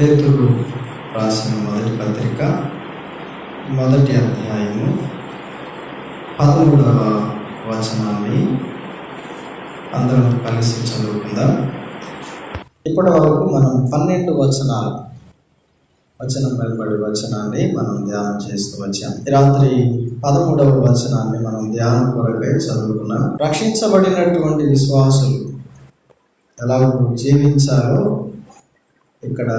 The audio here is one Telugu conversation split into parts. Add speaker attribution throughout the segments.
Speaker 1: పేతురు రాసిన మొదటి పత్రిక 1వ అధ్యాయము 13వ వచనాన్ని అందరం కలిసి చదువుకుందాం. ఇప్పటి వరకు మనం 12 వచనం వెంబడి వచనాన్ని మనం ధ్యానం చేస్తూ వచ్చాం. రాత్రి 13వ వచనాన్ని మనం ధ్యానం కొరకై చదువుకున్నాం. రక్షించబడినటువంటి విశ్వాసులు ఎలా జీవించాలో ఇక్కడ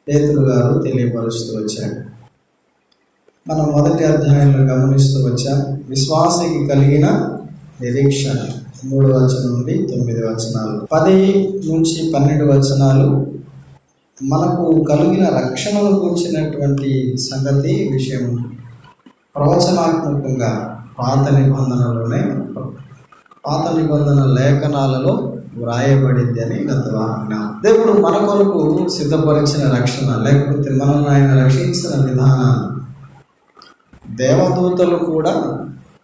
Speaker 1: పేతురు గారు తెలియపరుస్తూ వచ్చాడు. మనం 1వ అధ్యాయంలో గమనిస్తూ వచ్చాం. విశ్వాసికి కలిగిన నిరీక్షణ 3వ వచనం నుండి 9 వచనాలు, 10 నుంచి 12 వచనాలు మనకు కలిగిన రక్షణను కూర్చున్నటువంటి సంగతి విషయం ప్రవచనాత్మకంగా పాత నిబంధన లేఖనాలలో వ్రాయబడింది అని గత వారం. దేవుడు మన కొరకు సిద్ధపరిచిన రక్షణ, లేకపోతే మనల్ని ఆయన రక్షించిన విధానాన్ని దేవదూతలు కూడా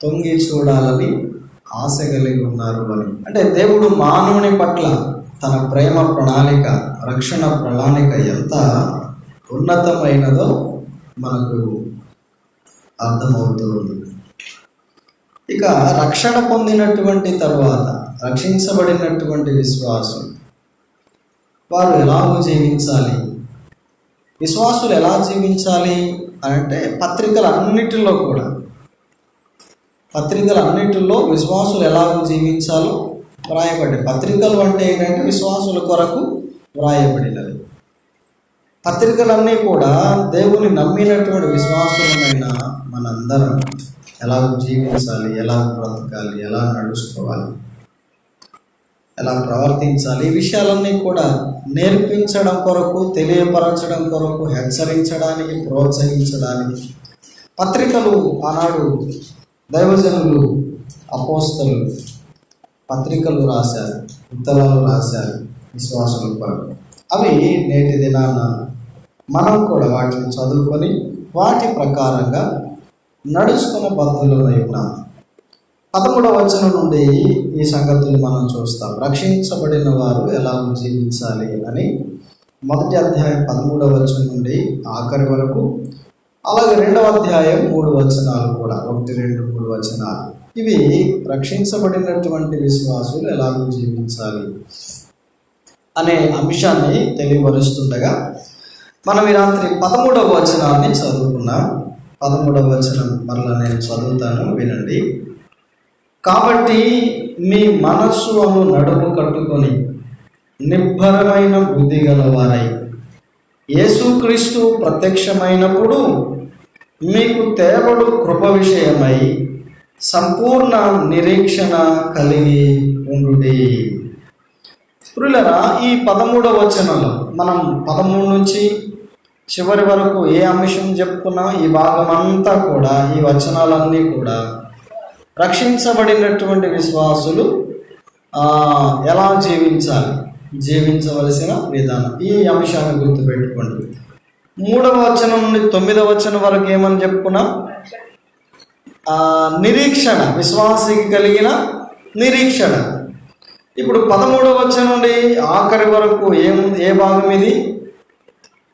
Speaker 1: తొంగి చూడాలని ఆశ కలిగి ఉన్నారు అని. అంటే దేవుడు మానవుని పట్ల తన ప్రేమ ప్రణాళిక, రక్షణ ప్రణాళిక ఎంత ఉన్నతమైనదో మనకు అర్థమవుతుంది. ఇక రక్షణ పొందినటువంటి తరువాత రక్షించబడినటువంటి విశ్వాసం వారు ఎలాగో జీవించాలి. విశ్వాసులు ఎలా జీవించాలి అంటే పత్రికలన్నిటిలో విశ్వాసులు ఎలాగో జీవించాలో వ్రాయబడ్డాయి. పత్రికలు అంటే ఏంటంటే విశ్వాసుల కొరకు వ్రాయబడినవి. పత్రికలన్నీ కూడా దేవుని నమ్మినటువంటి విశ్వాసులమైన మనందరం ఎలా జీవించాలి, ఎలా బ్రతకాలి, ఎలా నడుచుకోవాలి, ఎలా ప్రవర్తించాలి, ఈ విషయాలన్నీ కూడా నేర్పించడం కొరకు, తెలియపరచడం కొరకు, హెచ్చరించడానికి, ప్రోత్సహించడానికి పత్రికలు ఆనాడు దైవజనులు, అపోస్తలు పత్రికలు రాశారు, ఉత్తరాలు రాశారు విశ్వాసుల కొరకు. అవి నేటి దినాన మనం కూడా వాటిని చదువుకొని వాటి ప్రకారంగా నడుచుకున్న పద్ధతులై ఉన్నాం. 13వ వచనం నుండి ఈ సంగతులు మనం చూస్తాం. రక్షించబడిన వారు ఎలా జీవించాలి అని 1వ అధ్యాయం 13వ వచనం నుండి ఆఖరి వరకు, అలాగే 2వ అధ్యాయం 3 వచనాలు కూడా, 1, 2, 3 వచనాలు, ఇవి రక్షించబడినటువంటి విశ్వాసులు ఎలా జీవించాలి అనే అంశాన్ని తెలియపరుస్తుండగా మనం ఈ రాత్రి 13వ వచనాన్ని చదువుకున్నాం. 13వ వచనం మరలా నేను చదువుతాను, వినండి. కాబట్టి మీ మనస్సును నడుము కట్టుకొని నిబ్బరమైన బుద్ధి గలవారై యేసుక్రీస్తు ప్రత్యక్షమైనప్పుడు మీకు తేబడు కృప విషయమై సంపూర్ణ నిరీక్షణ కలిగి ఉండుడి. ప్రియులారా, ఈ 13వ వచనంలో మనం 13 నుంచి చివరి వరకు ఏ అంశం చెప్పుకున్నా ఈ భాగం అంతా కూడా, ఈ వచనాలన్నీ కూడా రక్షించబడినటువంటి విశ్వాసులు ఎలా జీవించవలసిన విధానం, ఈ అంశాన్ని గుర్తుపెట్టుకోండి. 3వ వచనం నుండి 9వ వచనం వరకు ఏమని చెప్పుకున్నా, నిరీక్షణ, విశ్వాసికి కలిగిన నిరీక్షణ. ఇప్పుడు 13వ వచనం నుండి ఆఖరి వరకు ఏ భాగం ఇది?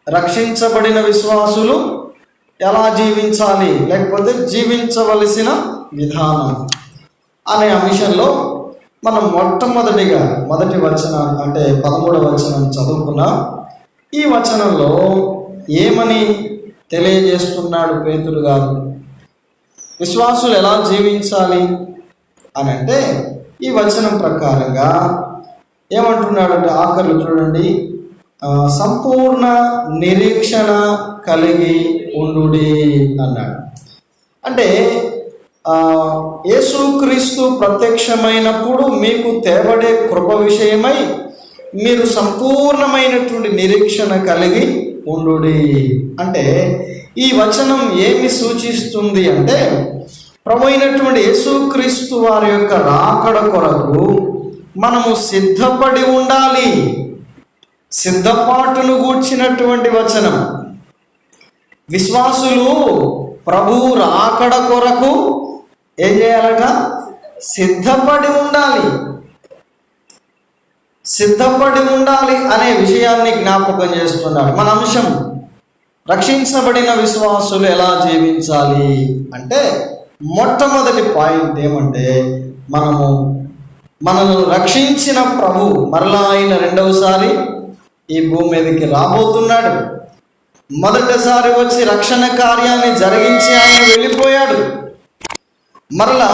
Speaker 1: రక్షించబడిన విశ్వాసులు ఎలా జీవించాలి, లేకపోతే జీవించవలసిన విధానం అనే అంశంలో మనం మొదటి వచనం అంటే 13వ వచనం చదువుకున్నాం. ఈ వచనంలో ఏమని తెలియజేస్తున్నాడు పేతురు గారు? విశ్వాసులు ఎలా జీవించాలి అని అంటే ఈ వచనం ప్రకారంగా ఏమంటున్నాడంటే ఆఖర్లు చూడండి, సంపూర్ణ నిరీక్షణ కలిగి ఉండుడి అన్నాడు. అంటే యేసుక్రీస్తు ప్రత్యక్షమైనప్పుడు మీకు తేబడే కృప విషయమై మీరు సంపూర్ణమైనటువంటి నిరీక్షణ కలిగి ఉండుడి. అంటే ఈ వచనం ఏమి సూచిస్తుంది అంటే, ప్రభు అయినటువంటి యేసుక్రీస్తు వారి యొక్క రాకడ కొరకు మనము సిద్ధపడి ఉండాలి. సిద్ధపాటును గూర్చినటువంటి వచనం. విశ్వాసులు ప్రభు రాకడ కొరకు ఏం చేయాలట? సిద్ధపడి ఉండాలి. సిద్ధపడి ఉండాలి అనే విషయాన్ని జ్ఞాపకం చేస్తున్నాడు. మన అంశం రక్షించబడిన విశ్వాసులు ఎలా జీవించాలి అంటే, మొట్టమొదటి పాయింట్ ఏమంటే, మనను రక్షించిన ప్రభు మరలా ఆయన రెండవసారి ఈ భూమి మీదకి రాబోతున్నాడు. మొదటిసారి వచ్చి రక్షణ కార్యాన్ని జరిగించి ఆయన వెళ్ళిపోయాడు. మరలా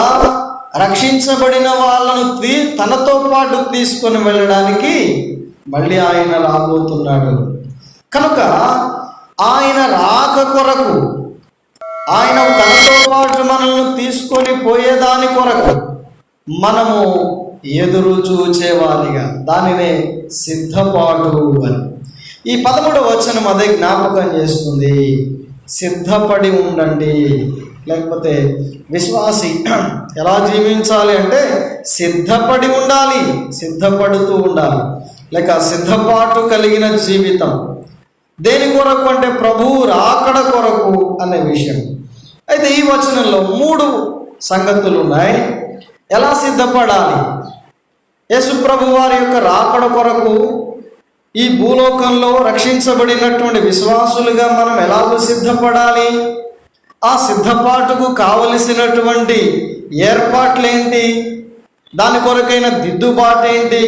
Speaker 1: రక్షించబడిన వాళ్ళను తనతో పాటు తీసుకొని వెళ్ళడానికి మళ్ళీ ఆయన రాబోతున్నాడు. కనుక ఆయన రాక కొరకు, ఆయన తనతో పాటు మనల్ని తీసుకొని పోయేదాని కొరకు మనము ఎదురు చూచేవారిగా, దానినే సిద్ధపాటు అని ఈ 13వ వచనం అదే జ్ఞాపకం చేస్తుంది. సిద్ధపడి ఉండండి. లేకపోతే విశ్వాసి ఎలా జీవించాలి అంటే సిద్ధపడి ఉండాలి, సిద్ధపడుతూ ఉండాలి, లేక సిద్ధపాటు కలిగిన జీవితం. దేని కొరకు అంటే ప్రభువు రాకడ కొరకు అనే విషయం. అయితే ఈ వచనంలో 3 సంగతులు ఉన్నాయి. ఎలా సిద్ధపడాలి? యేసు ప్రభు వారి యొక్క రాకడ కొరకు ఈ భూలోకంలో రక్షించబడినటువంటి విశ్వాసులుగా మనం ఎలాగో సిద్ధపడాలి? ఆ సిద్ధపాటుకు కావలసినటువంటి ఏర్పాట్లేంటి? దాని కొరకైన దిద్దుబాటు ఏంటి?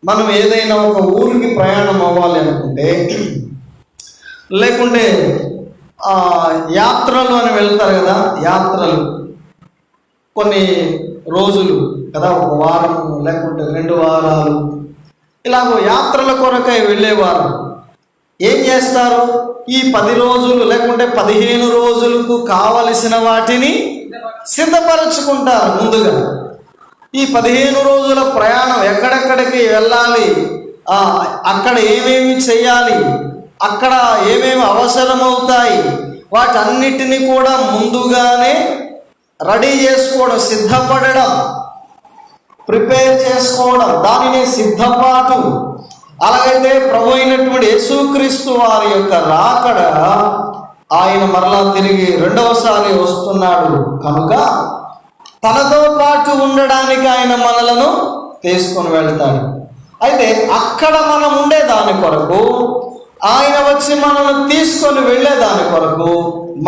Speaker 1: మనం ఏదైనా ఒక ఊరికి ప్రయాణం అవ్వాలి అనుకుంటే, లేకుంటే యాత్రలు అని వెళ్తారు కదా, యాత్రలు కొన్ని రోజులు కదా, 1 వారం లేకుంటే 2 వారాలు, ఇలాగో యాత్రల కొరకై వెళ్ళేవారు ఏం చేస్తారు? ఈ 10 రోజులు లేకుంటే 15 రోజులకు కావలసిన వాటిని సిద్ధపరచుకుంటారు ముందుగా. ఈ 15 రోజుల ప్రయాణం ఎక్కడెక్కడికి వెళ్ళాలి, అక్కడ ఏమేమి చేయాలి, అక్కడ ఏమేమి అవసరమవుతాయి, వాటన్నిటిని కూడా ముందుగానే రెడీ చేసుకోవడం, సిద్ధపడడం, ప్రిపేర్ చేసుకోవడం, దానిని సిద్ధపాటు. అలాగైతే ప్రభు అయినటువంటి యేసుక్రీస్తు వారి యొక్క రాకడ, ఆయన మరలా తిరిగి రెండవసారి వస్తున్నాడు కనుక తనతో పాటు ఉండడానికి ఆయన మనలను తీసుకొని వెళ్తాడు. అయితే అక్కడ మనం ఉండే దాని కొరకు, ఆయన వచ్చి మనల్ని తీసుకొని వెళ్ళేదాని కొరకు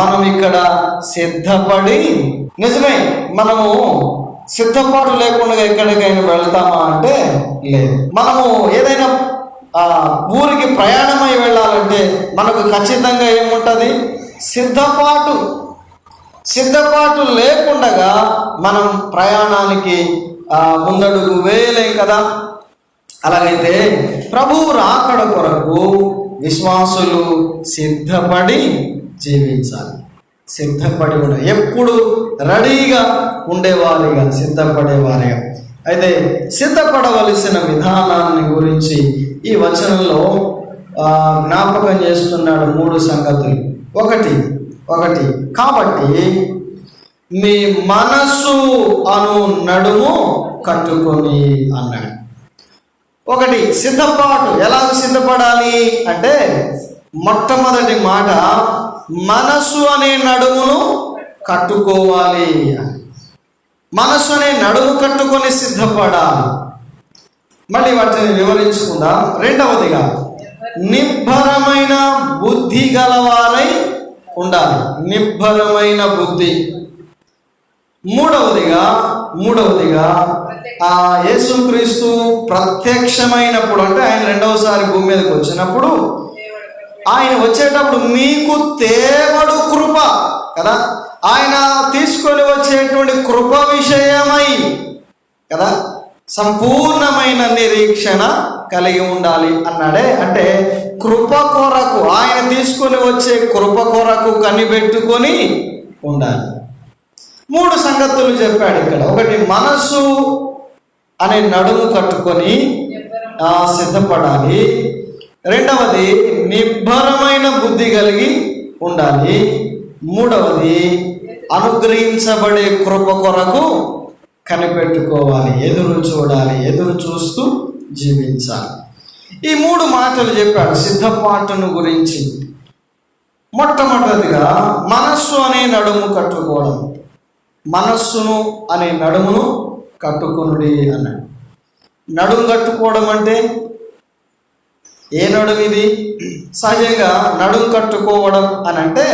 Speaker 1: మనం ఇక్కడ సిద్ధపడి, నిజమే మనము సిద్ధపాటు లేకుండా ఎక్కడికైనా వెళ్తామా అంటే లేదు. మనము ఏదైనా ఊరికి ప్రయాణమై వెళ్ళాలంటే మనకు ఖచ్చితంగా ఏముంటుంది? సిద్ధపాటు లేకుండా మనం ప్రయాణానికి ముందడుగు వేయలేం కదా. అలాగైతే ప్రభువు రాకడ కొరకు విశ్వాసులు సిద్ధపడి జీవించాలి. సిద్ధపడి ఉండాలి, ఎప్పుడు రెడీగా ఉండేవారిగా, సిద్ధపడేవారిగా. అయితే సిద్ధపడవలసిన విధానాన్ని గురించి ఈ వచనంలో జ్ఞాపకం చేస్తున్నాడు 3 సంగతులు. ఒకటి కాబట్టి మీ మనస్సు అను నడుము కట్టుకొని అన్నాడు. ఒకటి సిద్ధపాటు. ఎలా సిద్ధపడాలి అంటే, మొట్టమొదటి మాట మనస్సు అనే నడుమును కట్టుకోవాలి. మనస్సు అనే నడుము కట్టుకొని సిద్ధపడాలి. మళ్ళీ వాటిని వివరించుకుందాం. రెండవదిగా నిబ్బరమైన బుద్ధి గలవారై ఉండాలి. నిబ్బరమైన బుద్ధి. మూడవదిగా యేసుక్రీస్తు ప్రత్యక్షమైనప్పుడు, అంటే ఆయన రెండవసారి భూమి మీదకి వచ్చినప్పుడు, ఆయన వచ్చేటప్పుడు మీకు తేవడు కృప కదా, ఆయన తీసుకొని వచ్చేటువంటి కృప విషయమై కదా సంపూర్ణమైన నిరీక్షణ కలిగి ఉండాలి అన్నాడే. అంటే కృప కొరకు, ఆయన తీసుకొని వచ్చే కృప కొరకు కనిపెట్టుకొని ఉండాలి. 3 సంగతులు చెప్పాడు ఇక్కడ. ఒకటి మనస్సు అనే నడుము కట్టుకొని సిద్ధపడాలి. రెండవది నిబ్బరమైన బుద్ధి కలిగి ఉండాలి. మూడవది అనుగ్రహించబడే కృప కొరకు కనిపెట్టుకోవాలి, ఎదురు చూడాలి, ఎదురు చూస్తూ జీవించాలి. ఈ 3 మాటలు చెప్పాడు సిద్ధపాటును గురించి. మొట్టమొదటిగా మనస్సు అనే నడుము కట్టుకోవడం. మనస్సును అనే నడుమును కట్టుకునుడి అన్నాడు. నడుము కట్టుకోవడం అంటే ఏ నడుము ఇది? సహజంగా నడుము కట్టుకోవడం అని అంటే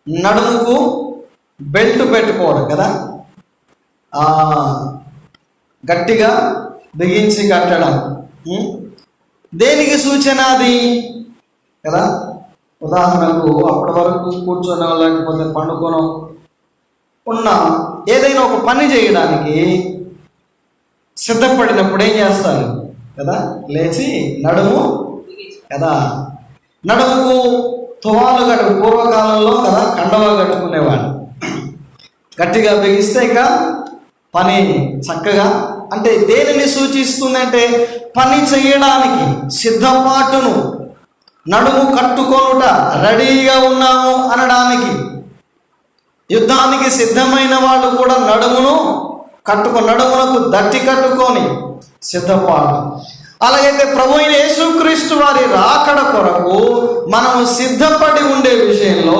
Speaker 1: నడుముకు బెల్ట్ పెట్టుకోవడం కదా, గట్టిగా బిగించి కట్టడం. దేనికి సూచన అది కదా? ఉదాహరణకు అప్పటి వరకు కూర్చొనో లేకపోతే పండుకొనో ఉన్న ఏదైనా ఒక పని చేయడానికి సిద్ధపడినప్పుడు ఏం చేస్తారు కదా? లేచి నడుము కదా, నడుముకు తువాలు కట్టు, పూర్వకాలంలో కదా కండవా కట్టుకునేవాడు. గట్టిగా బిగిస్తే ఇక పని చక్కగా, అంటే దేనిని సూచిస్తుందంటే పని చేయడానికి సిద్ధపాటును, నడుము కట్టుకొనుట, రెడీగా ఉన్నాము అనడానికి. యుద్ధానికి సిద్ధమైన వాళ్ళు కూడా నడుమును నడుమునకు దట్టి కట్టుకొని సిద్ధపాటు. అలాగైతే ప్రభువైన యేసుక్రీస్తు వారి రాకడ కొరకు మనము సిద్ధపడి ఉండే విషయంలో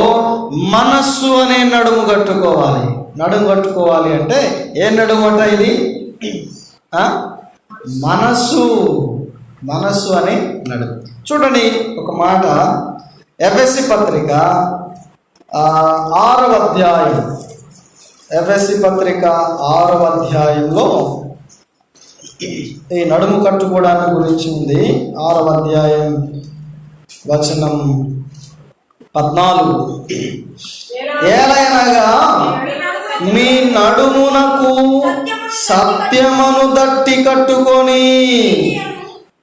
Speaker 1: మనస్సు అనే నడుము కట్టుకోవాలి. నడుము కట్టుకోవాలి అంటే ఏ నడుము అంట ఇది? మనస్సు అనే నడుము. చూడండి ఒక మాట, ఎఫెసీ పత్రిక 6వ అధ్యాయం, ఎఫెసీ పత్రిక 6వ అధ్యాయంలో ఈ నడుము కట్టుకోవడానికి గురించి ఉంది. 6వ అధ్యాయం వచనం 14, ఏలయనగా మీ నడుమునకు సత్యమును దట్టి కట్టుకొని.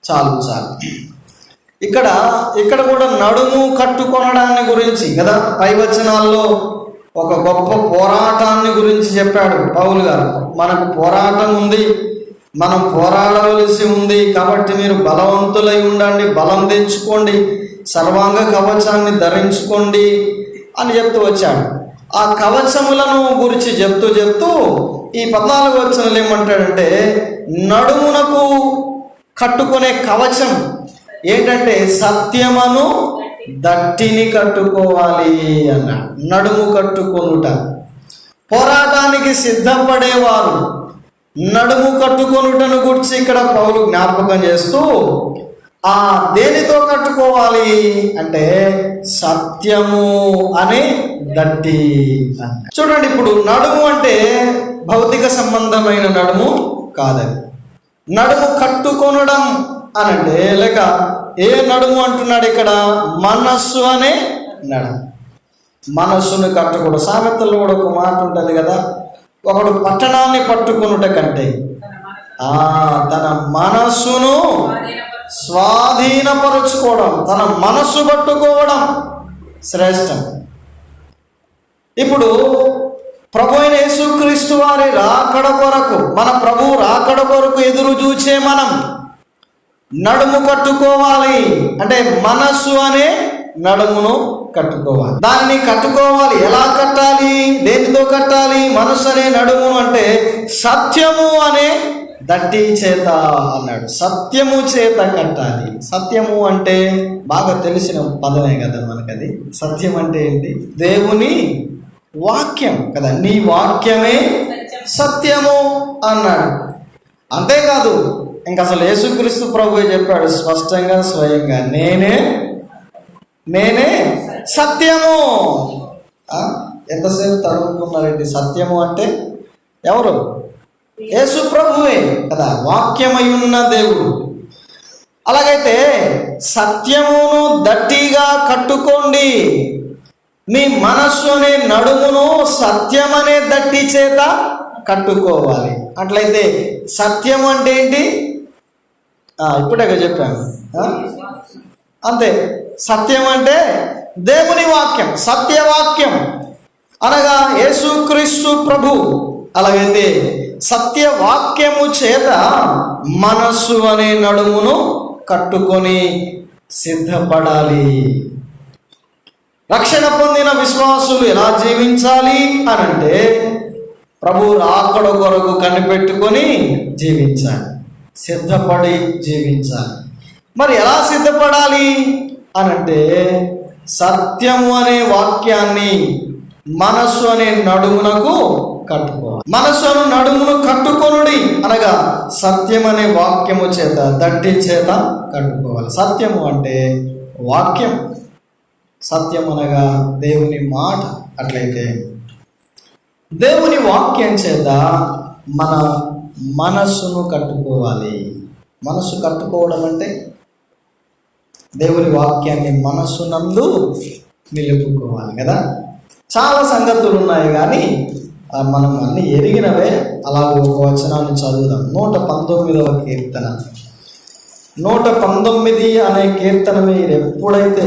Speaker 1: చాలు. ఇక్కడ కూడా నడుము కట్టుకొనడాన్ని గురించి కదా, పై వచనాల్లో ఒక గొప్ప పోరాటాన్ని గురించి చెప్పాడు పౌలు గారు. మనకు పోరాటం ఉంది, మనం పోరాడవలసి ఉంది, కాబట్టి మీరు బలవంతులై ఉండండి, బలం తెచ్చుకోండి, సర్వాంగ కవచాన్ని ధరించుకోండి అని చెప్తూ వచ్చాడు. ఆ కవచములను గురించి చెప్తూ ఈ 14వ వచనంలో ఏమంటాడంటే, నడుమునకు కట్టుకునే కవచం ఏంటంటే సత్యమును దట్టిని కట్టుకోవాలి అన్నాడు. నడుము కట్టుకొనుట, పోరాటానికి సిద్ధపడేవారు నడుము కట్టుకొనుటను గురించి ఇక్కడ పౌలు జ్ఞాపకం చేస్తూ, దేనితో కట్టుకోవాలి అంటే సత్యము అనే దట్టి. చూడండి, ఇప్పుడు నడుము అంటే భౌతిక సంబంధమైన నడుము కాదని. నడుము కట్టుకొనడం అనంటే లేక ఏ నడుము అంటున్నాడు ఇక్కడ? మనస్సు అనే నడుము. మనస్సును కట్టుకోవడం. సామెతల్లో కూడా ఒక మాట ఉంటుంది కదా, ఒకడు పట్టణాన్ని పట్టుకొనుట కంటే తన మనస్సును స్వాధీనపరుచుకోవడం, తన మనస్సు పట్టుకోవడం శ్రేష్టం. ఇప్పుడు ప్రభు అయిన యేసుక్రీస్తు వారి రాకడ కొరకు, మన ప్రభు రాకడ కొరకు ఎదురు చూచే మనం నడుము కట్టుకోవాలి. అంటే మనస్సు అనే నడుమును కట్టుకోవాలి. దాన్ని కట్టుకోవాలి. ఎలా కట్టాలి? దేనితో కట్టాలి? మనస్సు అనే నడుమును అంటే సత్యము అనే దట్టి చేత అన్నాడు. సత్యము చేత కట్టాలి. సత్యము అంటే బాగా తెలిసిన పదమే కదా మనకది. సత్యం అంటే ఏంటి? దేవుని వాక్యం కదా, నీ వాక్యమే సత్యము అన్నాడు. అంతేకాదు, ఇంకా అసలు యేసుక్రీస్తు ప్రభువే చెప్పాడు స్పష్టంగా, స్వయంగా, నేనే సత్యము. ఎంతసేపు తడుముకున్నారండి? సత్యము అంటే ఎవరు? యేసు ప్రభువే కదా, వాక్యమై ఉన్న దేవుడు. అలాగైతే సత్యమును దట్టిగా కట్టుకోండి. మీ మనస్సు అనే నడుమును సత్యమనే దట్టి చేత కట్టుకోవాలి. అట్లయితే సత్యం అంటే ఏంటి? ఇప్పుడే చెప్పాను. అంతే. సత్యం అంటే దేవుని వాక్యం, సత్యవాక్యం అనగా యేసుక్రీస్తు ప్రభు. అలాగైతే సత్యవాక్యము చేత మనస్సు అనే నడుమును కట్టుకొని సిద్ధపడాలి. రక్షణ పొందిన విశ్వాసులు ఎలా జీవించాలి అనంటే ప్రభు రాకడ కొరకు కనిపెట్టుకొని జీవించాలి, సిద్ధపడి జీవించాలి. మరి ఎలా సిద్ధపడాలి అనంటే సత్యము అనే వాక్యాన్ని మనస్సు అనే నడుమునకు కట్టుకోవాలి. మనసును నడుమును కట్టుకొనుడి అనగా సత్యం అనే వాక్యము చేత, దట్టి చేత కట్టుకోవాలి. సత్యము అంటే వాక్యం, సత్యం అనగా దేవుని మాట. అట్లయితే దేవుని వాక్యం చేత మన మనస్సును కట్టుకోవాలి. మనస్సు కట్టుకోవడం అంటే దేవుని వాక్యాన్ని మనస్సునందు నిలుపుకోవాలి కదా. చాలా సంగతులు ఉన్నాయి కానీ మనం అన్ని ఎరిగినవే. అలాగే ఒక వచనాన్ని చదువుదాం. 119వ కీర్తన. 119 అనే కీర్తన మీరు ఎప్పుడైతే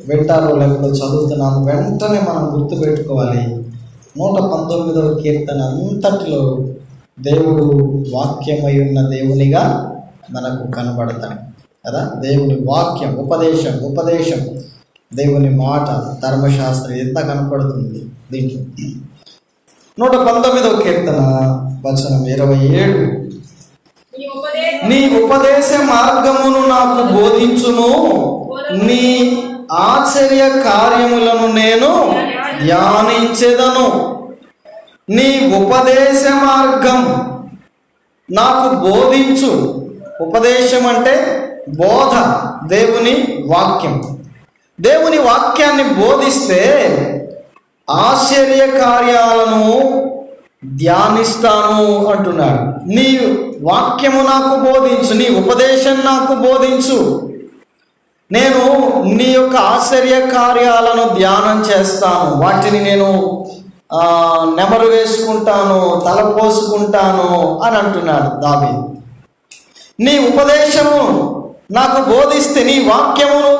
Speaker 1: వింటారో లేకపోతే చదువుతున్నాను వెంటనే మనం గుర్తుపెట్టుకోవాలి. 119వ కీర్తన అంతటిలో దేవుడు వాక్యమై ఉన్న దేవునిగా మనకు కనబడతాడు కదా. దేవుని వాక్యం, ఉపదేశం, దేవుని మాట, ధర్మశాస్త్రం ఎంత కనపడుతుంది దీంట్లో. 119వ కీర్తన వచనం 27. నీ ఉపదేశ మార్గమును నాకు బోధించుము, నీ ఆశ్చర్య కార్యములను నేను ధ్యానించెదను. నీ ఉపదేశ మార్గం నాకు బోధించు. ఉపదేశం అంటే బోధ, దేవుని వాక్యం. దేవుని వాక్యాన్ని బోధిస్తే ఆశ్చర్య కార్యాలను ధ్యానిస్తాను అంటున్నాడు. నీ వాక్యము నాకు బోధించు, నీ ఉపదేశం నాకు బోధించు. నేను నీ యొక్క ఆశ్చర్య కార్యాలను ధ్యానం చేస్తాను, వాటిని నేను నెమరు వేసుకుంటాను, తలపోసుకుంటాను అని అంటున్నాడు దావీదు. నీ ఉపదేశము నాకు బోధిస్తే, నీ వాక్యమును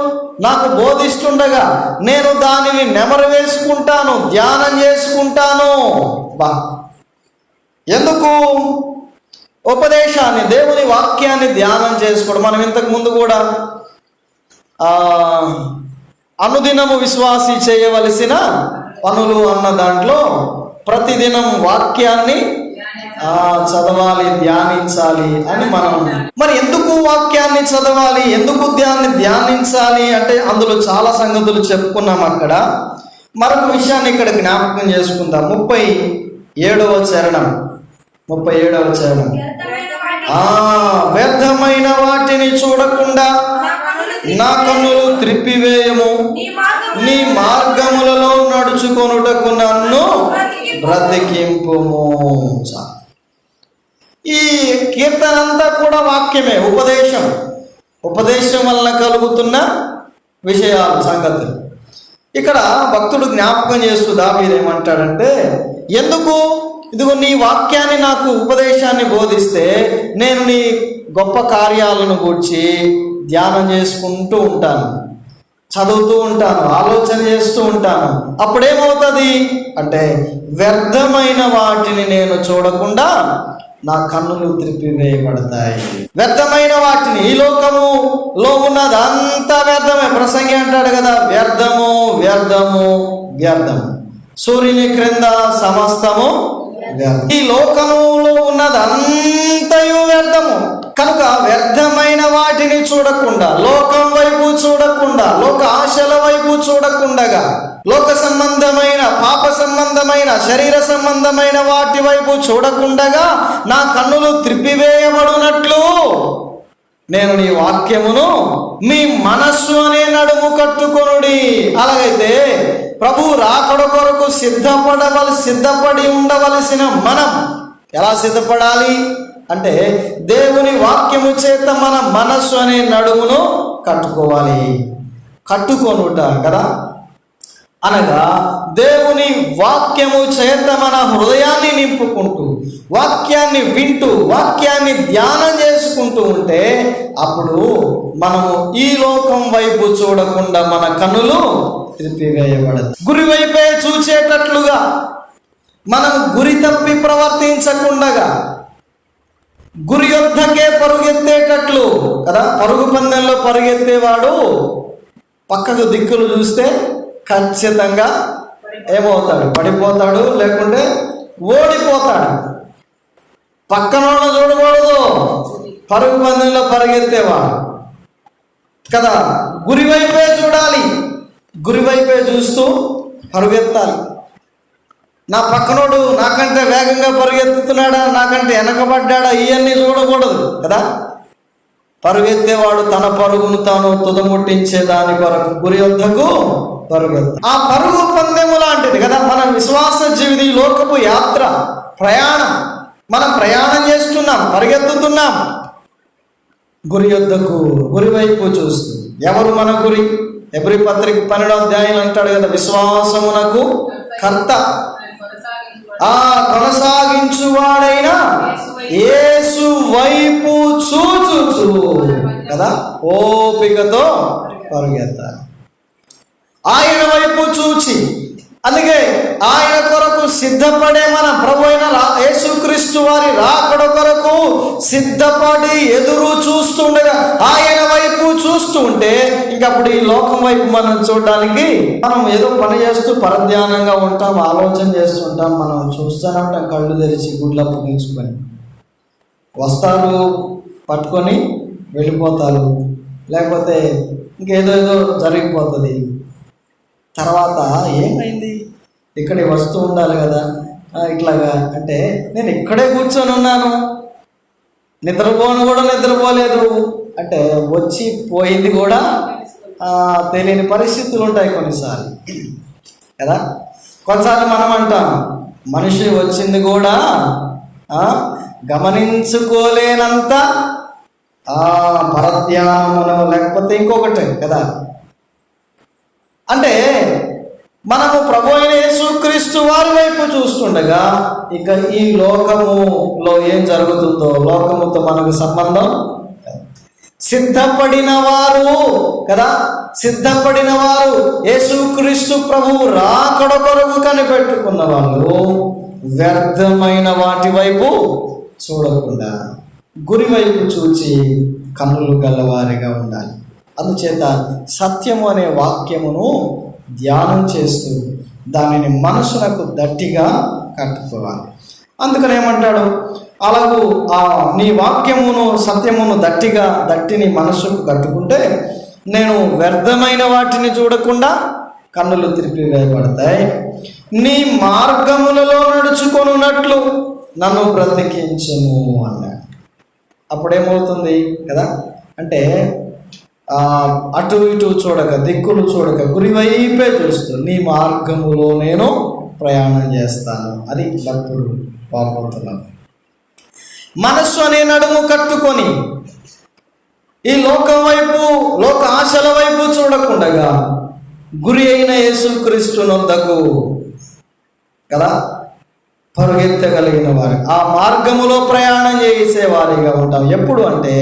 Speaker 1: నాకు బోధిస్తుండగా నేను దానిని నెమరు వేసుకుంటాను, ధ్యానం చేసుకుంటాను. ఎందుకు ఉపదేశాన్ని, దేవుని వాక్యాన్ని ధ్యానం చేసుకోవడం? మనం ఇంతకు ముందు కూడా అనుదినము విశ్వాసి చేయవలసిన పనులు అన్న దాంట్లో ప్రతిదినం వాక్యాన్ని చదవాలి, ధ్యానించాలి అని మనం. మరి ఎందుకు వాక్యాన్ని చదవాలి, ఎందుకు ధ్యానించాలి అంటే అందులో చాలా సంగతులు చెప్పుకున్నాం. అక్కడ మరొక విషయాన్ని ఇక్కడ జ్ఞాపకం చేసుకుందాం. 37వ చరణం. వ్యర్థమైన వాటిని చూడకుండా నా కన్నులు త్రిప్పివేయము, నీ మార్గములలో నడుచుకొనుటకు నన్ను బ్రతికింపుము. ఈ కీర్తన అంతా కూడా వాక్యమే, ఉపదేశం వలన కలుగుతున్న విషయాలు, సంగతులు. ఇక్కడ భక్తుడు జ్ఞాపకం చేస్తూ దావీదు ఏమంటాడంటే, ఎందుకు ఇదిగో నీ వాక్యాన్ని నాకు ఉపదేశాన్ని బోధిస్తే నేను నీ గొప్ప కార్యాలను గూర్చి ధ్యానం చేసుకుంటూ ఉంటాను, చదువుతూ ఉంటాను, ఆలోచన చేస్తూ ఉంటాను. అప్పుడేమవుతుంది అంటే వ్యర్థమైన వాటిని నేను చూడకుండా నా కన్నులు త్రిప్పివేయబడతాయి. వ్యర్థమైన వాటిని, ఈ లోకములో ఉన్నది అంతా వ్యర్థమే. ప్రసంగి అంటాడు కదా, వ్యర్థము వ్యర్థము వ్యర్థము, సూర్యుని క్రింద సమస్తము వ్యర్థం. ఈ లోకములో ఉన్నది అంతయు వ్యర్థము. కనుక వ్యర్థమైన వాటిని చూడకుండా, లోకం వైపు చూడకుండా, లోక ఆశల వైపు చూడకుండగా, లోక సంబంధమైన, పాప సంబంధమైన, శరీర సంబంధమైన వాటి వైపు చూడకుండగా నా కన్నులు త్రిప్పివేయబడినట్లు నేను నీ వాక్యమును మీ మనస్సు అనే నడుము కట్టుకొనుడి. అలాగైతే ప్రభు రాకడ కొరకు సిద్ధపడి ఉండవలసిన మనం ఎలా సిద్ధపడాలి అంటే దేవుని వాక్యము చేత మన మనస్సు అనే నడుమును కట్టుకోవాలి. కట్టుకొనుట కదా అనగా దేవుని వాక్యము చేత మన హృదయాన్ని నింపుకుంటూ, వాక్యాన్ని వింటూ, వాక్యాన్ని ధ్యానం చేసుకుంటూ ఉంటే అప్పుడు మనము ఈ లోకం వైపు చూడకుండా మన కన్నులు త్రిప్పివేయబడదు. గురి వైపే చూచేటట్లుగా, మనం గురి తప్పి ప్రవర్తించకుండగా, గురి యొద్దకే పరుగెత్తేటట్లు కదా. పరుగు పందెంలో పరుగెత్తేవాడు పక్కకు దిక్కులు చూస్తే ఖచ్చితంగా ఏమవుతాడు? పడిపోతాడు, లేకుంటే ఓడిపోతాడు. పక్కన చూడకూడదు, పరుగు పందెంలో పరిగెత్తేవాడు కదా. గురివైపే చూడాలి, గురివైపే చూస్తూ పరుగెత్తాలి. నా పక్కనోడు నాకంటే వేగంగా పరిగెత్తుతున్నాడా, నాకంటే వెనకబడ్డాడా, ఇవన్నీ చూడకూడదు కదా. పరుగెత్తేవాడు తన పరుగును తాను తుదముట్టించే దాని కొరకు గురి వద్దకు పరుగెత్తు. ఆ పరుగు పందెము లాంటిది కదా మన విశ్వాస జీవితం, లోకపు యాత్ర, ప్రయాణం. మనం ప్రయాణం చేస్తున్నాం, పరిగెత్తుతున్నాం గురి వద్దకు, గురి వైపు చూస్తూ. ఎవరు మన గురి? ఎబ్రీ పత్రిక 12వ అధ్యాయం అంటాడు కదా, విశ్వాసమునకు కర్త కొనసాగించువాడైన యేసు వైపు చూచుచు కదా ఓపికతో పరిగెత్తాలి. ఆయన వైపు చూచి, అందుకే ఆయన కొరకు సిద్ధపడే మన ప్రభు అయిన యేసుక్రీస్తు వారి రాకడ కొరకు సిద్ధపడి ఎదురు చూస్తుండగా ఆయన వైపు చూస్తూ ఉంటే ఇంకప్పుడు ఈ లోకం వైపు మనం చూడడానికి మనం ఏదో పని చేస్తూ పరధ్యానంగా ఉంటాం, ఆలోచన చేస్తుంటాం. మనం చూస్తూనే ఉంటాం కళ్ళు తెరిచి గుడ్లు అప్పగించుకొని. వస్తారు, పట్టుకొని వెళ్ళిపోతారు, లేకపోతే ఇంకేదో ఏదో జరిగిపోతుంది. తర్వాత ఏమైంది, ఇక్కడ వస్తూ ఉండాలి కదా ఇట్లాగా అంటే నేను ఇక్కడే కూర్చొని ఉన్నాను, నిద్రపోను కూడా నిద్రపోలేదు అంటే వచ్చి పోయింది కూడా తెలియని పరిస్థితులు ఉంటాయి కొన్నిసార్లు కదా. కొన్నిసార్లు మనం అంటాం మనిషి వచ్చింది కూడా గమనించుకోలేనంత పరధ్యానమును, లేకపోతే ఇంకొకటి కదా. అంటే మనము ప్రభు అయిన యేసుక్రీస్తు వారి వైపు చూస్తుండగా ఇక ఈ లోకములో ఏం జరుగుతుందో, లోకముతో మనకు సంబంధం. సిద్ధపడిన వారు కదా, సిద్ధపడిన వారు యేసుక్రీస్తు ప్రభువు రాకడ కొరకు కనిపెట్టుకున్న వాళ్ళు వ్యర్థమైన వాటి వైపు చూడకుండా గురి వైపు చూచి కన్నులు గలవారిగా ఉండాలి. అందుచేత సత్యము అనే వాక్యమును ధ్యానం చేస్తూ దానిని మనసునకు దట్టిగా కట్టుకోవాలి. అందుకని ఏమంటాడు, అలాగూ నీ వాక్యమును సత్యమును దట్టిని మనసుకు కట్టుకుంటే నేను వ్యర్థమైన వాటిని చూడకుండా కన్నులు తిరిపివేయబడతాయి. నీ మార్గములలో నడుచుకొనున్నట్లు నన్ను బ్రతికించును అన్నాడు. అప్పుడేమవుతుంది కదా అంటే అటు ఇటు చూడక, దిక్కులు చూడక, గురి వైపే చూస్తూ నీ మార్గములో నేను ప్రయాణం చేస్తాను. అది భక్తుడు వాపోతున్నాను. మనస్సు అనే నడుము కట్టుకొని ఈ లోకం వైపు, లోక ఆశల వైపు చూడకుండగా గురి అయిన యేసుక్రీస్తునొద్దకు కదా పరుగెత్తగలిగిన వారు, ఆ మార్గములో ప్రయాణం చేసే వారిగా ఉంటాం. ఎప్పుడు అంటే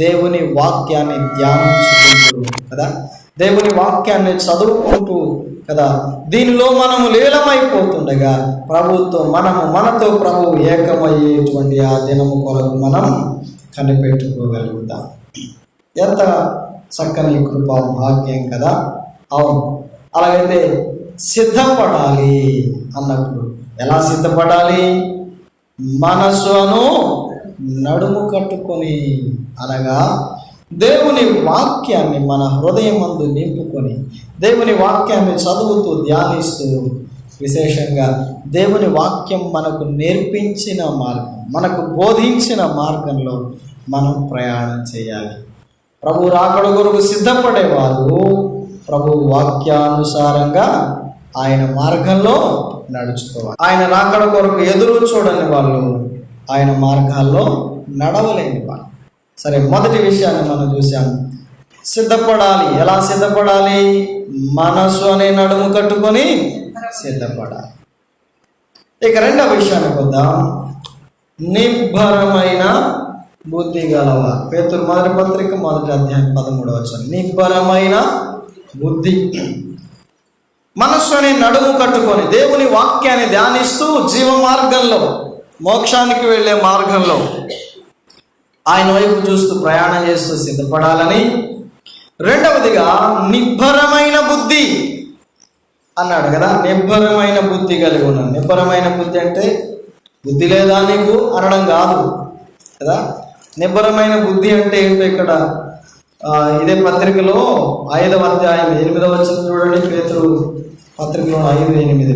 Speaker 1: దేవుని వాక్యాన్ని ధ్యానించుకుంటూ కదా, దేవుని వాక్యాన్ని చదువుకుంటూ కదా, దీనిలో మనము లీలమైపోతుండగా మనతో ప్రభువు ఏకమయ్యేటువంటి ఆ దినము కొరకు మనం కనిపెట్టుకోగలుగుతాం. ఎంత చక్కని కృపా భాగ్యం కదా. అవును, అలాగైతే సిద్ధపడాలి అన్నప్పుడు ఎలా సిద్ధపడాలి? మనసును నడుము కట్టుకొని, అనగా దేవుని వాక్యాన్ని మన హృదయమందు నింపుకొని దేవుని వాక్యాన్ని చదువుతూ ధ్యానిస్తూ, విశేషంగా దేవుని వాక్యం మనకు నేర్పించిన మార్గం, మనకు బోధించిన మార్గంలో మనం ప్రయాణం చేయాలి. ప్రభు రాకడ కొరకు సిద్ధపడేవారు ప్రభు వాక్యానుసారంగా ఆయన మార్గంలో నడుచుకోవాలి. ఆయన రాకడ కొరకు ఎదురు చూడని వాళ్ళు ఆయన మార్గాల్లో నడవలేని వాళ్ళు. సరే, మొదటి విషయాన్ని మనం చూసాము, సిద్ధపడాలి. ఎలా సిద్ధపడాలి? మనసు అనే నడుము కట్టుకొని సిద్ధపడాలి. ఇక రెండవ విషయానికి వద్దాం, నిబ్బరమైన బుద్ధి గలవా. పేతురు మొదటి పత్రిక 1వ అధ్యాయం 13వ వచనం. నిబ్బరమైన బుద్ధి. మనస్సు అనే నడుము కట్టుకొని దేవుని వాక్యాన్ని ధ్యానిస్తూ జీవ మార్గంలో, మోక్షానికి వెళ్ళే మార్గంలో ఆయన వైపు చూస్తూ ప్రయాణం చేస్తూ సిద్ధపడాలని. రెండవదిగా నిబ్బరమైన బుద్ధి అన్నాడు కదా. నిబ్బరమైన బుద్ధి కలిగి ఉన్నాను. నిబ్బరమైన బుద్ధి అంటే బుద్ధి లేదా నీకు అనడం కాదు కదా. నిబ్బరమైన బుద్ధి అంటే ఏంటో ఇక్కడ ఇదే పత్రికలో 5వ అధ్యాయం 8వ వచనం చూడండి. పేతురు పత్రికలో 5:8.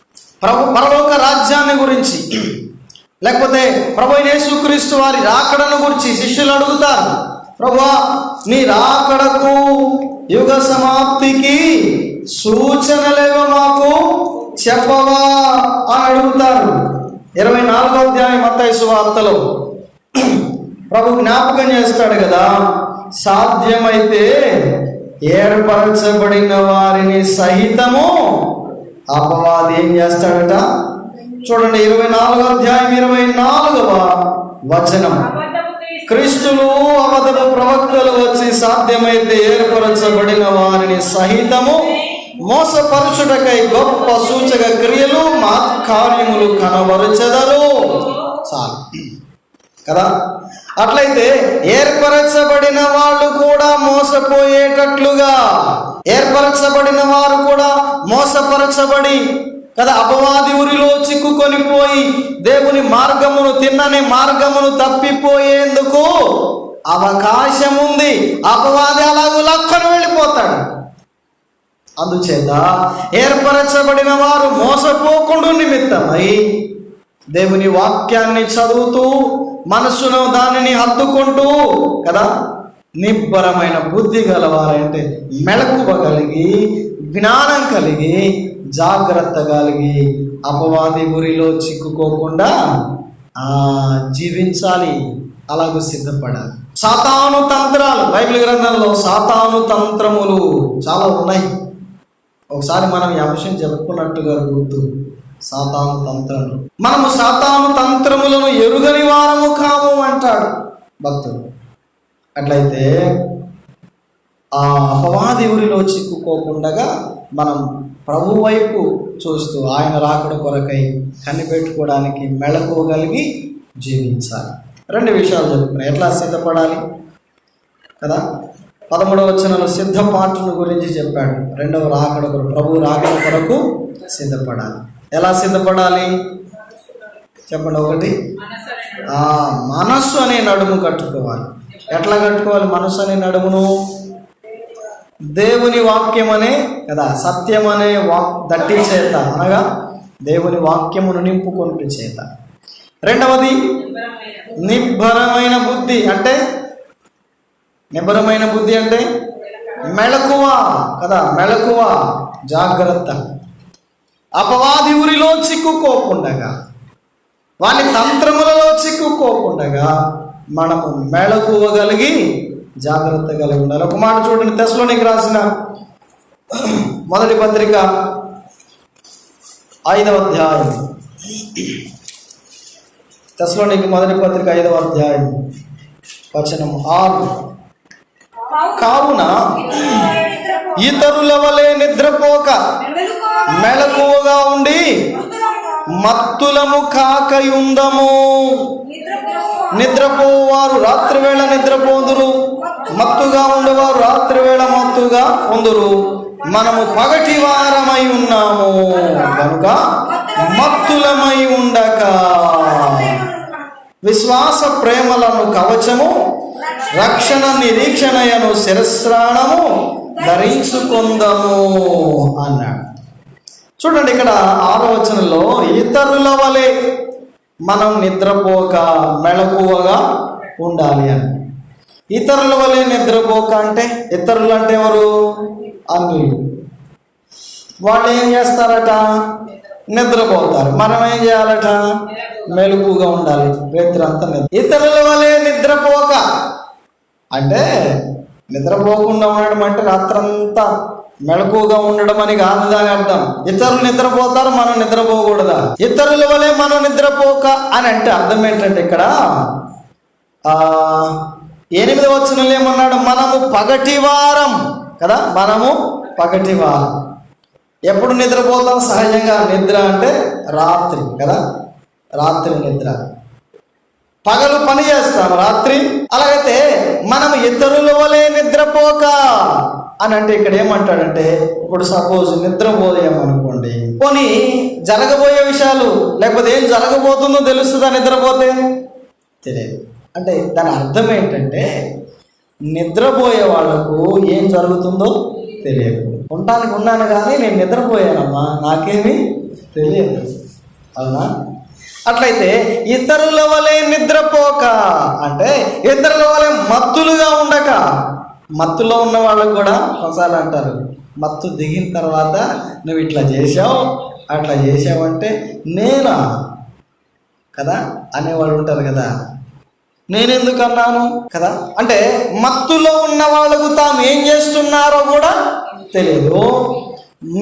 Speaker 1: పరలోక రాజ్యాన్ని గురించి, లేకపోతే ప్రభు అయిన యేసుక్రీస్తు వారి రాకడను గురించి శిష్యులు అడుగుతారు. ప్రభువా, నీ రాకడకు యుగ సమాప్తికి సూచనలేవో మాకు చెప్పవా అని అడుగుతారు. 24వ అధ్యాయం మత్తయి సువార్తలో ప్రభు జ్ఞాపకం చేస్తాడు కదా, సాధ్యమైతే ఏర్పరచబడిన వారిని సహితము అపవాది ఏం చేస్తాడట? చూడండి, 24వ అధ్యాయం 24వ వచనం. క్రీస్తులు అబద్ధపు ప్రవక్తలు వచ్చి సాధ్యమైతే ఏర్పరచబడిన వారిని సహితము మోసపరుచుటకై గొప్ప సూచక క్రియలు కార్యములు కనబరచెదరు. చాలు కదా. అట్లయితే ఏర్పరచబడిన వాళ్ళు కూడా మోసపోయేటట్లుగా, ఏర్పరచబడిన వారు కూడా మోసపరచబడి కదా అపవాది ఉరిలో చిక్కుకొని పోయి దేవుని మార్గమును, తిన్నని మార్గమును తప్పిపోయేందుకు అవకాశం ఉంది. అపవాది అలాగూ లక్కను వెళ్ళిపోతాడు. అందుచేత ఏర్పరచబడిన వారు మోసపోకుండా నిమిత్తమై దేవుని వాక్యాన్ని చదువుతూ మనసును దానిని హత్తుకుంటూ కదా నిబ్బరమైన బుద్ధి గలవారంటే మెళకువ కలిగి, జ్ఞానం కలిగి, జాగ్రత్త కలిగి అపవాది గురిలో చిక్కుకోకుండా జీవించాలి. అలాగూ సిద్ధపడాలి. సాతాను తంత్రాలు, బైబిల్ గ్రంథంలో సాతాను తంత్రములు చాలా ఉన్నాయి. ఒకసారి మనం ఈ అంశం చెప్పుకున్నట్టుగా గుర్తు, సాతాను తంత్రములు. మనము సాతాను తంత్రములను ఎరుగని వారము కాము అంటాడు భక్తుడు. అట్లయితే ఆ అపవాది ఊరిలో చిక్కుకోకుండా మనం ప్రభు వైపు చూస్తూ ఆయన రాకడ కొరకై కనిపెట్టుకోవడానికి మెళకువగలిగి జీవించాలి. 2 విషయాలు చెప్పుకున్నాయి. ఎట్లా సిద్ధపడాలి కదా. 13వ వచనంలో సిద్ధపాటును గురించి చెప్పాడు. 2వ రాకడ కొరకు, ప్రభు రాకడ కొరకు సిద్ధపడాలి. ఎలా సిద్ధపడాలి చెప్పండి. 1, మనస్సు అనే నడుము కట్టుకోవాలి. ఎట్లా కట్టుకోవాలి మనస్సు అనే నడుమును? దేవుని వాక్యం అనే కదా, సత్యం అనే దట్టి చేత, అనగా దేవుని వాక్యమును నింపుకొనుట చేత. 2వది నిబ్బరమైన బుద్ధి. అంటే నిబ్బరమైన బుద్ధి అంటే మెళకువ కదా, మెళకువ, జాగ్రత్త. అపవాది ఊరిలో చిక్కుకోకుండా, వాని తంత్రములలో చిక్కుకోకుండా మనము మెళకువగలిగి జాగ్రత్త కలిగి ఉండాలి. ఒక మాట చూడండి, తెస్సలోనికి రాసిన మొదటి పత్రిక 5వ అధ్యాయం. తెస్సలోనికి మొదటి పత్రిక 5వ అధ్యాయం వచనం 6. కావున ఇతరుల వలె నిద్రపోక మెళకువగా ఉండి మత్తులము కాకయుందము. నిద్రపోవారు రాత్రివేళ నిద్రపోదురు, మత్తుగా ఉండేవారు రాత్రివేళ మత్తుగా ఉందురు. మనము పగటి వారమై ఉన్నాము కనుక మత్తులమై ఉండక విశ్వాస ప్రేమలను కవచము, రక్షణ నిరీక్షణయను శిరస్త్రాణము ధరించుకుందాము అన్నాడు. చూడండి, ఇక్కడ 6వ వచనంలో ఇతరుల వలె మనం నిద్రపోక మెళకువగా ఉండాలి అని. ఇతరుల వలె నిద్రపోక అంటే, ఇతరులు అంటే ఎవరు? అన్యులు. వాళ్ళు ఏం చేస్తారట? నిద్రపోతారు. మనం ఏం చేయాలట? మెలకుగా ఉండాలి రాత్రంతా. ఇతరుల వలె నిద్రపోక అంటే నిద్రపోకుండా ఉండడం అంటే రాత్రంతా మెళకుగా ఉండడం అని కాదు దాని అర్థం. ఇతరులు నిద్రపోతారు, మనం నిద్రపోకూడదా? ఇతరుల వలె మనం నిద్రపోక అని అంటే అర్థం ఏంటంటే ఇక్కడ 8వ వచనంలో ఏమన్నాడు? మనము పగటివారం కదా, మనము పగటివారం. ఎప్పుడు నిద్రపోతాం? సహజంగా నిద్ర అంటే రాత్రి కదా, రాత్రి నిద్ర. పగలు పని చేస్తాం, రాత్రి. అలాగైతే మనం ఇతరుల వలె నిద్రపోక అని అంటే ఇక్కడ ఏమంటాడంటే, ఇప్పుడు సపోజ్ నిద్రపోయామనుకోండి, పోనీ జరగబోయే విషయాలు లేకపోతే ఏం జరగబోతుందో తెలుస్తుందా నిద్రపోతే? తెలియదు. అంటే దాని అర్థం ఏంటంటే నిద్రపోయే వాళ్ళకు ఏం జరుగుతుందో తెలియదు. ఉండడానికి ఉన్నాను కానీ నేను నిద్రపోయానమ్మా, నాకేమీ తెలియదు. అవునా? అట్లయితే ఇతరుల వలె నిద్రపోక అంటే ఇతరుల వలె మత్తులుగా ఉండక. మత్తులో ఉన్న వాళ్ళకు కూడా ఒకసారి అంటారు, మత్తు దిగిన తర్వాత నువ్వు ఇట్లా చేసావు అట్లా చేసావంటే నేనా కదా అనేవాళ్ళు ఉంటారు కదా. నేనెందుకు అన్నాను కదా. అంటే మత్తులో ఉన్న వాళ్ళకు తాము ఏం చేస్తున్నారో కూడా తెలియదు.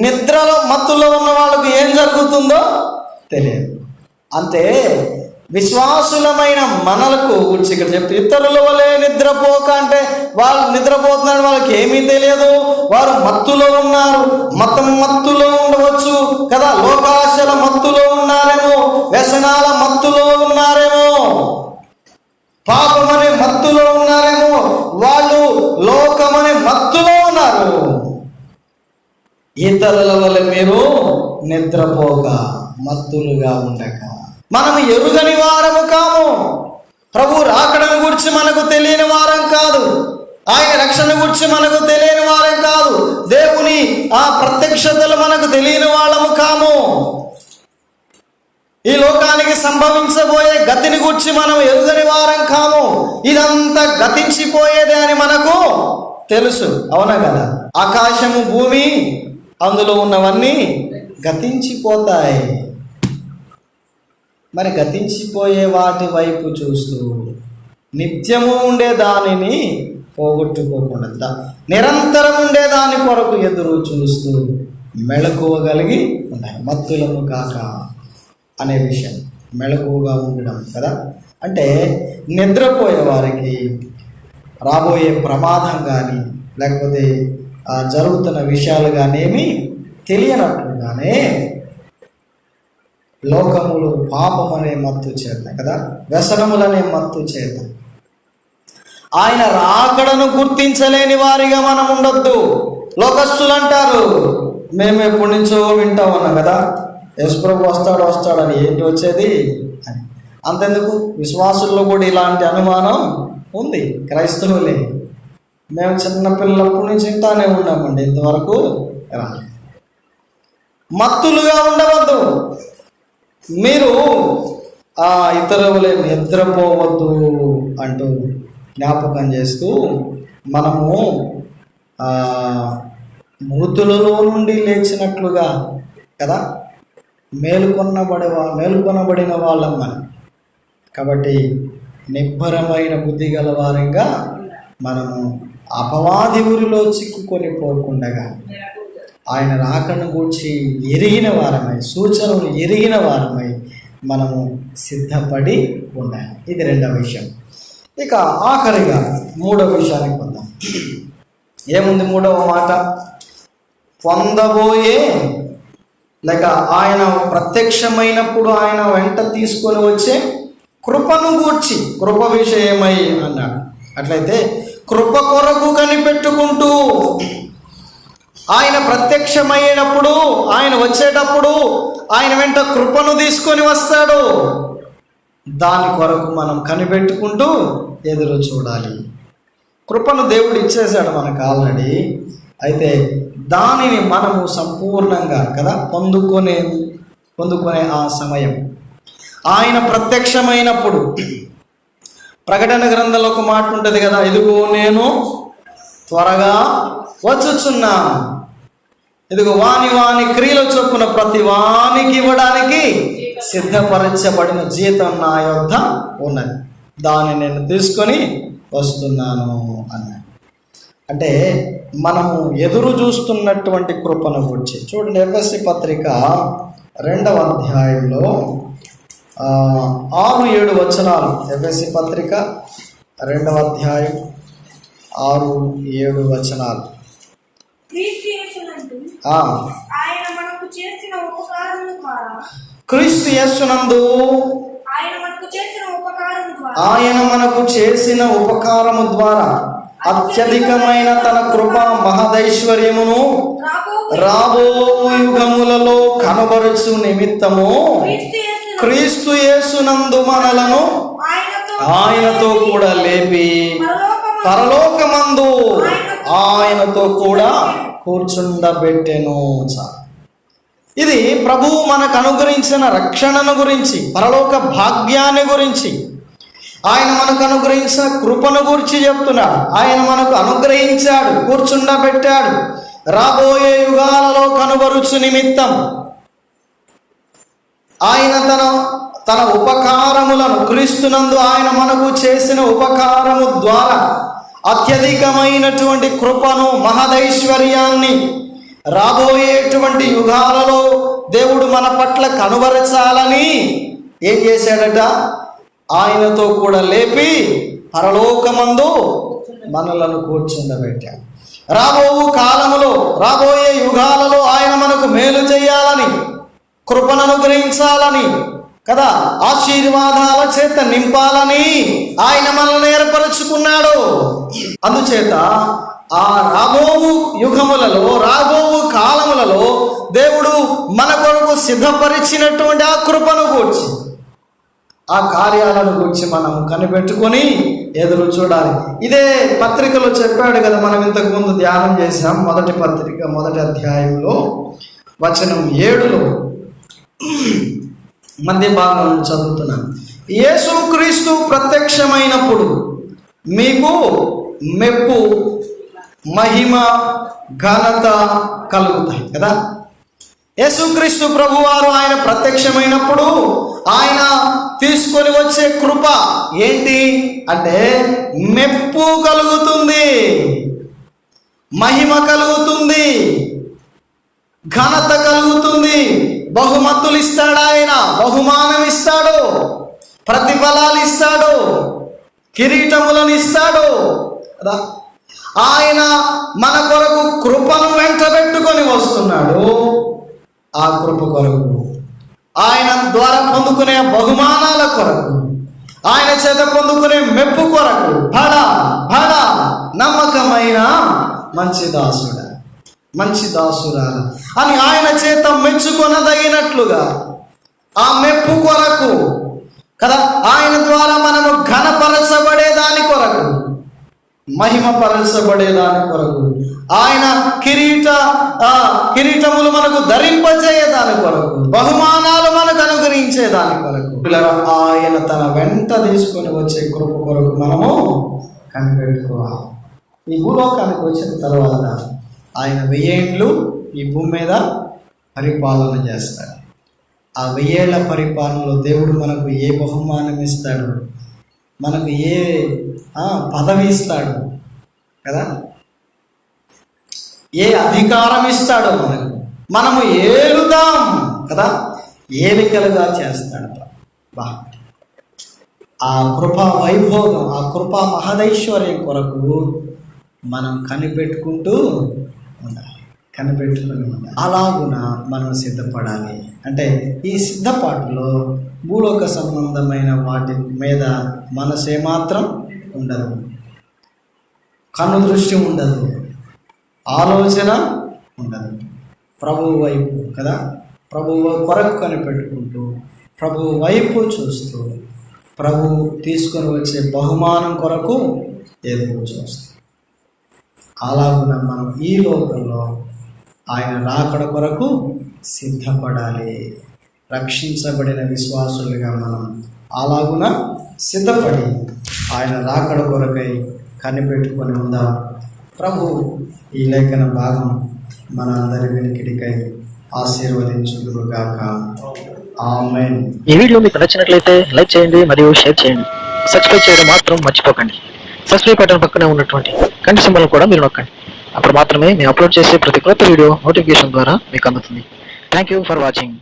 Speaker 1: నిద్రలో మత్తులో ఉన్న వాళ్ళకు ఏం జరుగుతుందో తెలియదు. అంటే విశ్వాసులమైన మనలకు గురించి ఇక్కడ చెప్తే ఇతరుల వలె నిద్రపోక అంటే వాళ్ళు నిద్రపోతున్నారు, వాళ్ళకి ఏమీ తెలియదు, వారు మత్తులో ఉన్నారు. మత్తులో ఉండవచ్చు కదా, లోకాశల మత్తులో ఉన్నారేమో, వ్యసనాల మత్తులో ఉన్నారేమో, పాపమనే మత్తులో ఉన్నారేమో, వాళ్ళు లోకమనే మత్తులో ఉన్నారు. ఇతరుల వల్ల మీరు నిద్రపోక మత్తులుగా ఉండక. మనము ఎరుగని వారము కాము. ప్రభు రాకడను గురించి మనకు తెలియని వారం కాదు. ఆయన రక్షణ గురించి మనకు తెలియని వారం కాదు. దేవుని ఆ ప్రత్యక్షతలు మనకు తెలియని వాళ్ళము కాము. ఈ లోకానికి సంభవించబోయే గతిని గురించి మనం ఎరుగని వారం కాము. ఇదంతా గతించిపోయేదే అని మనకు తెలుసు. అవునా కదా? ఆకాశము భూమి అందులో ఉన్నవన్నీ గతించిపోతాయి. మరి గతించిపోయే వాటి వైపు చూస్తూ నిత్యము ఉండే దానిని పోగొట్టుకోకుండా నిరంతరం ఉండే దాని కొరకు ఎదురు చూస్తూ మెళకువగలిగి ఉన్నాయి. మత్తులము కాక అనే విషయం, మెళకువగా ఉండడం కదా. అంటే నిద్రపోయే వారికి రాబోయే ప్రమాదం కానీ లేకపోతే జరుగుతున్న విషయాలు కానీ ఏమీ తెలియనట్లుగానే లోకములు పాపం అనే మత్తు చేత కదా, వ్యసనములనే మత్తు చేత ఆయన రాకడను గుర్తించలేని వారిగా మనం ఉండొద్దు. లోకస్తులు అంటారు, మేము ఎప్పటి నుంచో వింటా ఉన్నాం కదా, యేసుప్రభు వస్తాడని ఏంటి వచ్చేది అని. అంతెందుకు, విశ్వాసుల్లో కూడా ఇలాంటి అనుమానం ఉంది. క్రైస్తవులే మేము చిన్నపిల్లప్పటి నుంచి వింటానే ఉన్నామండి, ఇంతవరకు మత్తులుగా ఉండవద్దు. మీరు ఇతరులే నిద్రపోవద్దు అంటూ జ్ఞాపకం చేస్తూ మనము మృతులలో నుండి లేచినట్లుగా కదా మేలుకొనబడిన వాళ్ళం మనం. కాబట్టి నిబ్బరమైన బుద్ధి గల వారంగా మనము అపవాది ఊరిలో చిక్కుకొని పోకుండగా ఆయన రాకను గూర్చి ఎరిగిన వారమై, సూచనలు ఎరిగిన వారమై మనము సిద్ధపడి ఉండాలి. ఇది రెండవ విషయం. ఇక ఆఖరిగా మూడవ విషయానికి వద్దాం. ఏముంది మూడవ మాట? పొందబోయే లేక ఆయన ప్రత్యక్షమైనప్పుడు ఆయన వెంట తీసుకొని వచ్చే కృపను గూర్చి, కృప విషయమై అన్నాడు. అట్లయితే కృప కొరకు కనిపెట్టుకుంటూ ఆయన ప్రత్యక్షమైనప్పుడు, ఆయన వచ్చేటప్పుడు ఆయన వెంట కృపను తీసుకొని వస్తాడు. దాని కొరకు మనం కనిపెట్టుకుంటూ ఎదురు చూడాలి. కృపను దేవుడు ఇచ్చేశాడు మనకు ఆల్రెడీ. అయితే దానిని మనము సంపూర్ణంగా కదా పొందుకునే ఆ సమయం ఆయన ప్రత్యక్షమైనప్పుడు. ప్రకటన గ్రంథంలో ఒక మాట ఉంటుంది కదా, ఇదిగో నేను త్వరగా వచ్చుచున్నాను, ఇదిగో వాని క్రియల చొప్పున ప్రతి వానికి ఇవ్వడానికి సిద్ధపరచబడిన జీతం నా యొద్ద ఉన్నది, దాన్ని నేను తీసుకొని వస్తున్నాను అన్నాడు. అంటే మనము ఎదురు చూస్తున్నటువంటి కృపను గురించి చూడండి. ఎఫెసీ పత్రిక 2వ అధ్యాయంలో 6-7 వచనాలు. ఎఫెసీ పత్రిక 2వ అధ్యాయం 6-7 వచనాలు. క్రీస్తు యేసునందు ఆయన మనకు చేసిన ఉపకారము ద్వారా అత్యధికమైన తన కృపా మహదైశ్వర్యమును రాబో యుగములలో కనబరుచు నిమిత్తము క్రీస్తు యేసునందు మనలను ఆయనతో కూడా లేపి పరలోకమందు ఆయనతో కూడా కూర్చుండబెట్టెను. ఇది ప్రభువు మనకు అనుగ్రహించిన రక్షణను గురించి, పరలోక భాగ్యాన్ని గురించి, ఆయన మనకు అనుగ్రహించిన కృపను గురించి చెప్తున్నాడు. ఆయన మనకు అనుగ్రహించాడు, కూర్చుండబెట్టాడు రాబోయే యుగాలలో కనుబరుచు నిమిత్తం. ఆయన తన ఉపకారములను, క్రీస్తునందు ఆయన మనకు చేసిన ఉపకారము ద్వారా అత్యధికమైనటువంటి కృపను, మహదైశ్వర్యాన్ని రాబోయేటువంటి యుగాలలో దేవుడు మన పట్ల కనుబరచాలని ఏం చేశాడట? ఆయనతో కూడా లేపి పరలోకమందు మనలను కూర్చుండబెట్టాడు. రాబోయే యుగాలలో ఆయన మనకు మేలు చేయాలని, కృపను అనుగ్రహించాలని కదా, ఆశీర్వాదాల చేత నింపాలని ఆయన మనల్ని ఏర్పరచుకున్నాడు. అందుచేత ఆ రాబోవు యుగములలో, రాబోవు కాలములలో దేవుడు మన కొరకు సిద్ధపరిచినటువంటి ఆ కృపను గూర్చి, ఆ కార్యాలను గురించి మనం కనిపెట్టుకొని ఎదురు చూడాలి. ఇదే పత్రికలో చెప్పాడు కదా, మనం ఇంతకు ముందు ధ్యానం చేసాం. మొదటి పత్రిక 1వ అధ్యాయంలో వచనం 7లో మధ్య భాగం చదువుతున్నాం. యేసుక్రీస్తు ప్రత్యక్షమైనప్పుడు మీకు మెప్పు, మహిమ, ఘనత కలుగుతాయి కదా. యేసుక్రీస్తు ప్రభువారు ఆయన ప్రత్యక్షమైనప్పుడు ఆయన తీసుకొని వచ్చే కృప ఏంటి అంటే, మెప్పు కలుగుతుంది, మహిమ కలుగుతుంది, ఘనత కలుగుతుంది. బహుమతులు ఇస్తాడు ఆయన, బహుమానం ఇస్తాడు, ప్రతిఫలాలు ఇస్తాడు, కిరీటములను ఇస్తాడు కదా. ఆయన మన కొరకు కృపను వెంటబెట్టుకొని వస్తున్నాడు. ఆ కృప కొరకు, ఆయన ద్వారా పొందుకునే బహుమానాల కొరకు, ఆయన చేత పొందుకునే మెప్పు కొరకు, బడ నమ్మకమైన మంచి దాసుడా, మంచి దాసురాల అని ఆయన చేత మెచ్చుకొనదగినట్లుగా ఆ మెప్పు కొరకు కదా, ఆయన ద్వారా మనము ఘనపరచబడేదాని కొరకు, మహిమపరచబడేదాని కొరకు, ఆయన కిరీటములు మనకు ధరింపజేయదాని కొరకు, బహుమానాలు మనకు అనుగ్రహించేదాని కొరకు, ఆయన తన వెంట తీసుకొని వచ్చే కృప కొరకు మనము కనిపెట్టుకోవాలి. ఈ భూలోకానికి వచ్చిన తర్వాత ఆయన 1000 ఏండ్లు ఈ భూమి మీద పరిపాలన చేస్తాడు. ఆ 1000 ఏళ్ల పరిపాలనలో దేవుడు మనకు ఏ బహుమానం ఇస్తాడు, మనకు ఏ పదవి ఇస్తాడు కదా, ఏ అధికారం ఇస్తాడో మనము ఏలుదాం కదా, ఏలికలుగా చేస్తాడు. ఆ కృపా వైభోగం, ఆ కృపా మహదైశ్వర్యం కొరకు మనం కనిపెట్టుకొని ఉండాలి. అలాగున మనం సిద్ధపడాలి. అంటే ఈ సిద్ధపాటులో భూలోక సంబంధమైన వాటి మీద మనసు ఏమాత్రం ఉండదు, కన్ను దృష్టి ఉండదు, ఆలోచన ఉండదు. ప్రభువు వైపు కదా, ప్రభువు కొరకు కనిపెట్టుకుంటూ, ప్రభువు వైపు చూస్తూ, ప్రభువు తీసుకొని వచ్చే బహుమానం కొరకు ఎదురు చూస్తూ, అలాగున మనం ఈ లోకంలో ఆయన రాకడ కొరకు సిద్ధపడాలి. రక్షించబడిన విశ్వాసులుగా మనం అలాగున సిద్ధపడి ఆయన రాకడ కొరకై కనిపెట్టుకొని ఉందాం. ప్రభు ఈ లేఖన భాగం మన అందరి వెనుకిడికై ఆశీర్వదించుదురుగాక. ఆమేన్.
Speaker 2: ఈ వీడియో మీకు నచ్చినట్లయితే లైక్ చేయండి మరియు షేర్ చేయండి. సబ్స్క్రైబ్ చేయడం మాత్రం మర్చిపోకండి. సబ్స్క్రైబ్ బటన్ పక్కనే ఉన్నటువంటి గంట సింబల్ కూడా మీరు నొక్కండి. అప్పుడు మాత్రమే మేము అప్లోడ్ చేసే ప్రతి కొత్త వీడియో నోటిఫికేషన్ ద్వారా మీకు అందుతుంది. Thank you for watching.